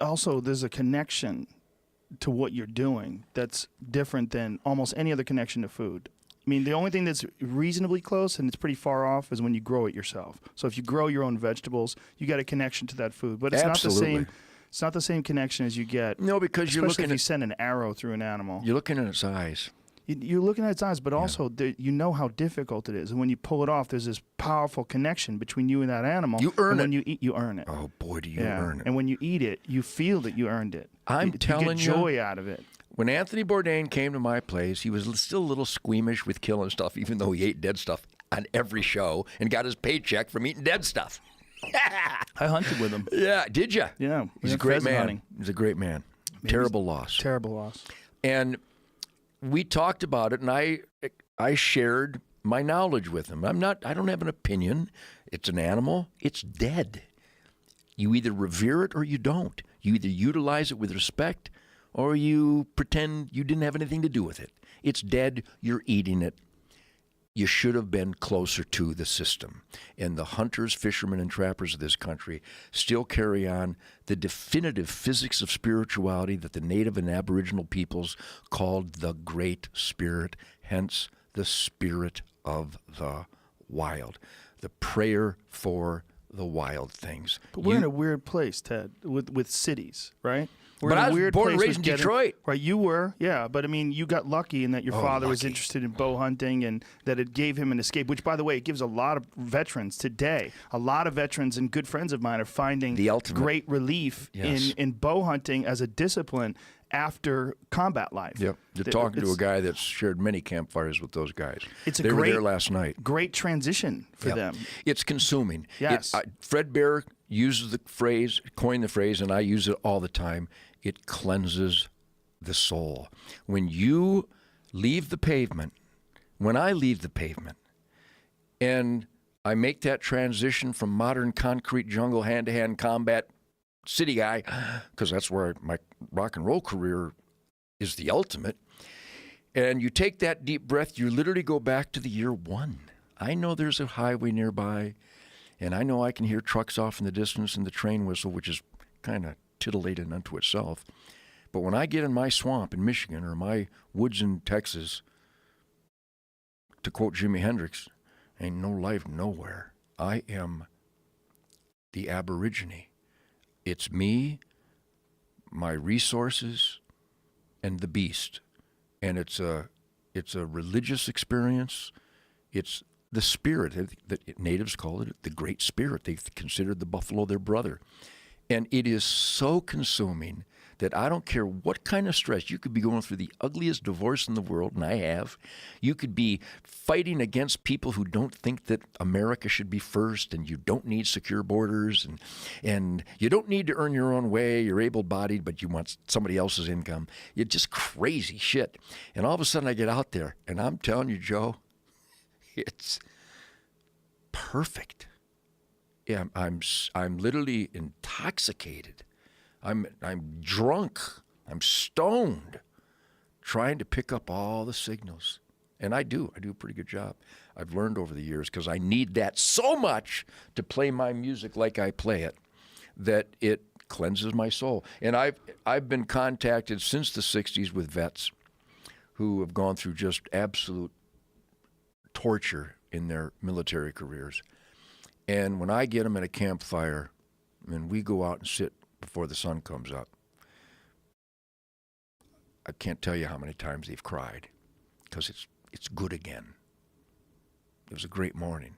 Also, there's a connection to what you're doing that's different than almost any other connection to food. I mean, the only thing that's reasonably close and it's pretty far off is when you grow it yourself. So if you grow your own vegetables, you got a connection to that food, but it's Absolutely. not the same. It's not the same connection as you get. No, because you're especially looking if you send an arrow through an animal. You're looking at its eyes. You're looking at its eyes, but also you know how difficult it is. And when you pull it off, there's this powerful connection between you and that animal. You earn it. When you eat, you earn it. Oh, boy, do you earn it. And when you eat it, you feel that you earned it. I'm telling you. You get joy out of it. When Anthony Bourdain came to my place, he was still a little squeamish with killing stuff, even though he ate dead stuff on every show and got his paycheck from eating dead stuff. I hunted with him. Yeah, did you? Yeah. He's a great man. He's a great man. Terrible loss. Terrible loss. And we talked about it, and I shared my knowledge with him. I don't have an opinion. It's an animal. It's dead. You either revere it or you don't. You either utilize it with respect or you pretend you didn't have anything to do with it. It's dead. You're eating it. You should have been closer to the system. And the hunters, fishermen, and trappers of this country still carry on the definitive physics of spirituality that the native and aboriginal peoples called the Great Spirit, hence the spirit of the wild, the prayer for the wild things. But we're in a weird place, Ted, with cities, right? We're But in I a was weird born and place raised in with Detroit. Right, you were, yeah. But I mean, you got lucky in that your father was lucky. interested in bow hunting, and that it gave him an escape. Which, by the way, it gives a lot of veterans today. A lot of veterans and good friends of mine are finding The ultimate. great relief Yes. in bow hunting as a discipline after combat life. Yep. You're talking to a guy that's shared many campfires with those guys. They were there last night. Great transition for them. It's consuming. Yes. Fred Bear uses the phrase, coined the phrase, and I use it all the time. It cleanses the soul. When you leave the pavement, when I leave the pavement, and I make that transition from modern concrete jungle hand-to-hand combat city guy, because that's where my rock and roll career is the ultimate, and you take that deep breath, you literally go back to the year one. I know there's a highway nearby, and I know I can hear trucks off in the distance and the train whistle, which is kind of titillating unto itself. But when I get in my swamp in Michigan or my woods in Texas, to quote Jimi Hendrix, ain't no life nowhere. I am the Aborigine. It's me, my resources, and the beast. And it's a religious experience. It's the spirit. The natives call it the Great Spirit. They've considered the buffalo their brother. And it is so consuming that I don't care what kind of stress. You could be going through the ugliest divorce in the world, and I have. You could be fighting against people who don't think that America should be first, and you don't need secure borders, and you don't need to earn your own way. You're able-bodied, but you want somebody else's income. You're just crazy shit. And all of a sudden I get out there, and I'm telling you, Joe, it's perfect. Yeah, I'm literally intoxicated. I'm drunk. I'm stoned, trying to pick up all the signals, and I do a pretty good job. I've learned over the years because I need that so much to play my music like I play it, that it cleanses my soul. And I've been contacted since the '60s with vets who have gone through just absolute torture in their military careers. And when I get them at a campfire and we go out and sit before the sun comes up, I can't tell you how many times they've cried because it's good again. It was a great morning.